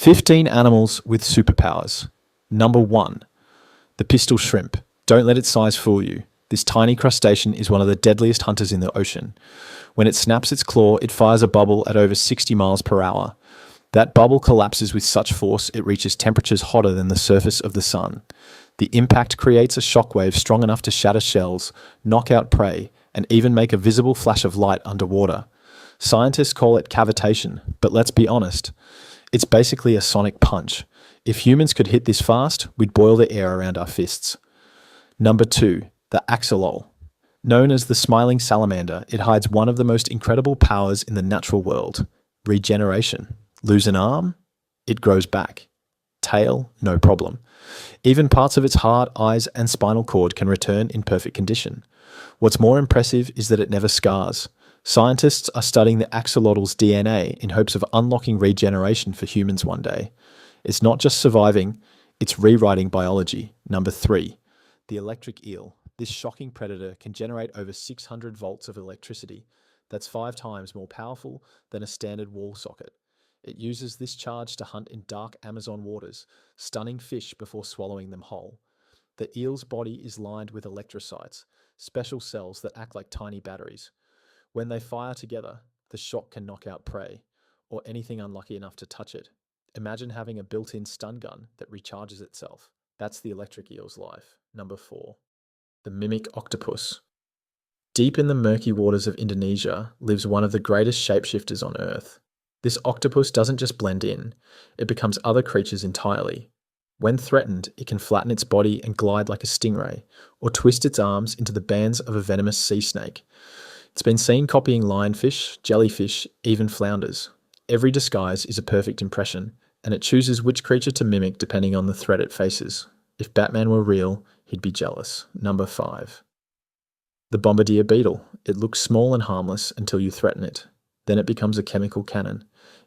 15 animals with superpowers. Number 1. The pistol shrimp. Don't let its size fool you. This tiny crustacean is one of the deadliest hunters in the ocean. When it snaps its claw, it fires a bubble at over 60 miles per hour. That bubble collapses with such force it reaches temperatures hotter than the surface of the sun. The impact creates a shockwave strong enough to shatter shells, knock out prey, and even make a visible flash of light underwater. Scientists call it cavitation, but let's be honest, it's basically a sonic punch. If humans could hit this fast, we'd boil the air around our fists. Number 2. The axolotl. Known as the smiling salamander, it hides one of the most incredible powers in the natural world: regeneration. Lose an arm? It grows back. Tail? No problem. Even parts of its heart, eyes, and spinal cord can return in perfect condition. What's more impressive is that it never scars. Scientists are studying the axolotl's DNA in hopes of unlocking regeneration for humans one day. It's not just surviving, it's rewriting biology. Number 3. The electric eel. This shocking predator can generate over 600 volts of electricity. That's 5 times more powerful than a standard wall socket. It uses this charge to hunt in dark Amazon waters, stunning fish before swallowing them whole. The eel's body is lined with electrocytes, special cells that act like tiny batteries. When they fire together, the shock can knock out prey, or anything unlucky enough to touch it. Imagine having a built-in stun gun that recharges itself. That's the electric eel's life. Number 4. The mimic octopus. Deep in the murky waters of Indonesia lives one of the greatest shapeshifters on Earth. This octopus doesn't just blend in, it becomes other creatures entirely. When threatened, it can flatten its body and glide like a stingray, or twist its arms into the bands of a venomous sea snake. It's been seen copying lionfish, jellyfish, even flounders. Every disguise is a perfect impression, and it chooses which creature to mimic depending on the threat it faces. If Batman were real, he'd be jealous. Number 5. The bombardier beetle. It looks small and harmless until you threaten it. Then it becomes a chemical cannon.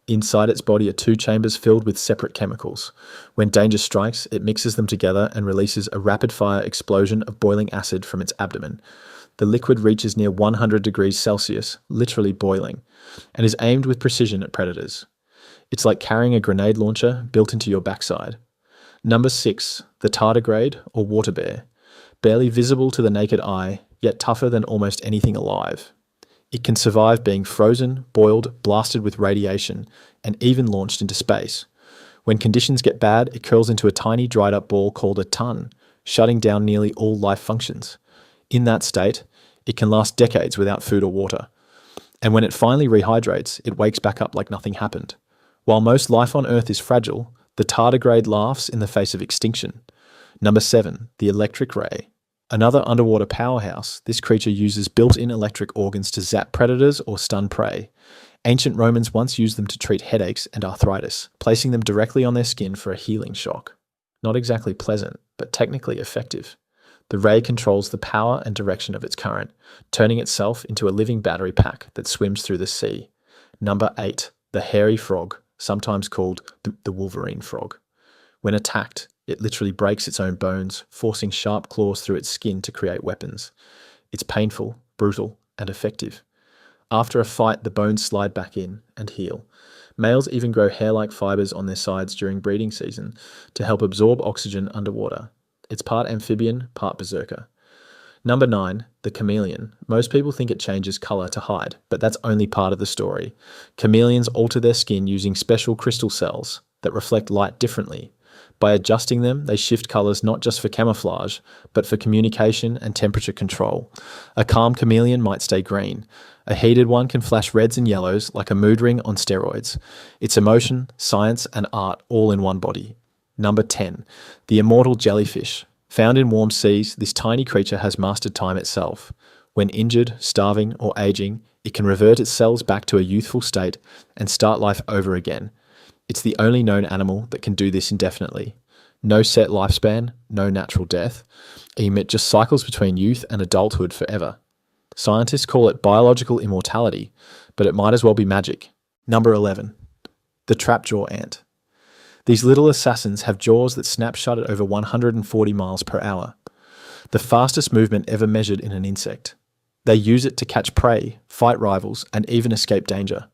Inside its body are 2 chambers filled with separate chemicals. When danger strikes, it mixes them together and releases a rapid-fire explosion of boiling acid from its abdomen. The liquid reaches near 100 degrees Celsius, literally boiling, and is aimed with precision at predators. It's like carrying a grenade launcher built into your backside. Number 6. The tardigrade, or water bear. Barely visible to the naked eye, yet tougher than almost anything alive. It can survive being frozen, boiled, blasted with radiation, and even launched into space. When conditions get bad, it curls into a tiny dried up ball called a ton, shutting down nearly all life functions. In that state, it can last decades without food or water. And when it finally rehydrates, it wakes back up like nothing happened. While most life on Earth is fragile, the tardigrade laughs in the face of extinction. Number 7. The electric ray. Another underwater powerhouse, this creature uses built-in electric organs to zap predators or stun prey. Ancient Romans once used them to treat headaches and arthritis, placing them directly on their skin for a healing shock. Not exactly pleasant, but technically effective. The ray controls the power and direction of its current, turning itself into a living battery pack that swims through the sea. Number 8. The hairy frog, sometimes called the Wolverine frog. When attacked, it literally breaks its own bones, forcing sharp claws through its skin to create weapons. It's painful, brutal, and effective. After a fight, the bones slide back in and heal. Males even grow hair-like fibers on their sides during breeding season to help absorb oxygen underwater. It's part amphibian, part berserker. Number 9. The chameleon. Most people think it changes colour to hide, but that's only part of the story. Chameleons alter their skin using special crystal cells that reflect light differently. By adjusting them, they shift colours not just for camouflage, but for communication and temperature control. A calm chameleon might stay green. A heated one can flash reds and yellows like a mood ring on steroids. It's emotion, science, and art all in one body. Number 10. The immortal jellyfish. Found in warm seas, this tiny creature has mastered time itself. When injured, starving, or aging, it can revert its cells back to a youthful state and start life over again. It's the only known animal that can do this indefinitely. No set lifespan, no natural death. It just cycles between youth and adulthood forever. Scientists call it biological immortality, but it might as well be magic. Number 11. The trapjaw ant. These little assassins have jaws that snap shut at over 140 miles per hour. The fastest movement ever measured in an insect. They use it to catch prey, fight rivals, and even escape danger.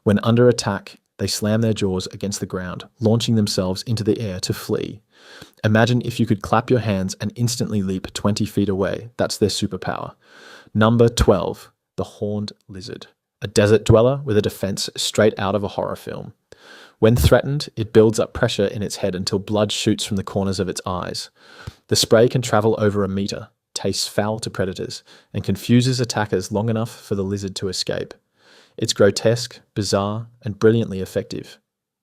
When under attack, They slam their jaws against the ground, launching themselves into the air to flee. Imagine if you could clap your hands and instantly leap 20 feet away. That's their superpower. Number 12, the horned lizard. A desert dweller with a defense straight out of a horror film. When threatened, it builds up pressure in its head until blood shoots from the corners of its eyes. The spray can travel over a meter, tastes foul to predators, and confuses attackers long enough for the lizard to escape. It's grotesque, bizarre, and brilliantly effective.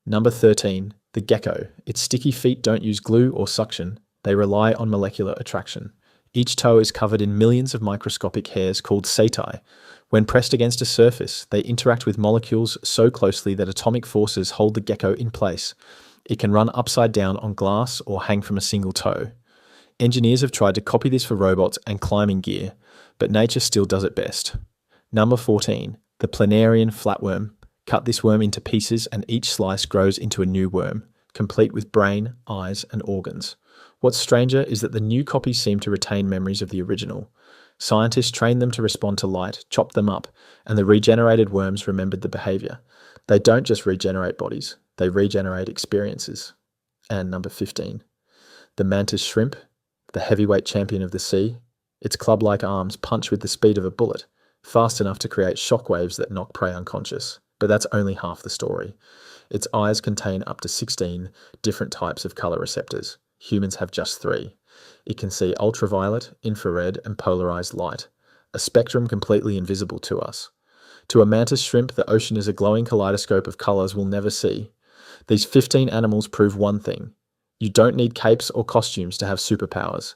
Number 13, the gecko. Its sticky feet don't use glue or suction. They rely on molecular attraction. Each toe is covered in millions of microscopic hairs called setae. When pressed against a surface, they interact with molecules so closely that atomic forces hold the gecko in place. It can run upside down on glass or hang from a single toe. Engineers have tried to copy this for robots and climbing gear, but nature still does it best. Number 14, the planarian flatworm. Cut this worm into pieces and each slice grows into a new worm, complete with brain, eyes, and organs. What's stranger is that the new copies seem to retain memories of the original. Scientists trained them to respond to light, chopped them up, and the regenerated worms remembered the behavior. They don't just regenerate bodies, they regenerate experiences. And number 15, the mantis shrimp, the heavyweight champion of the sea. Its club-like arms punch with the speed of a bullet, fast enough to create shockwaves that knock prey unconscious. But that's only half the story. Its eyes contain up to 16 different types of color receptors. Humans have just 3. It can see ultraviolet, infrared, and polarized light, a spectrum completely invisible to us. To a mantis shrimp, the ocean is a glowing kaleidoscope of colors we'll never see. These 15 animals prove one thing. You don't need capes or costumes to have superpowers.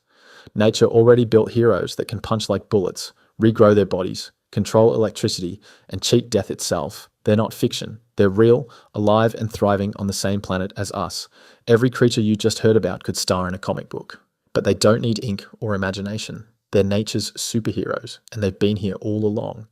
Nature already built heroes that can punch like bullets, regrow their bodies, control electricity, and cheat death itself. They're not fiction. They're real, alive, and thriving on the same planet as us. Every creature you just heard about could star in a comic book. But they don't need ink or imagination. They're nature's superheroes, and they've been here all along.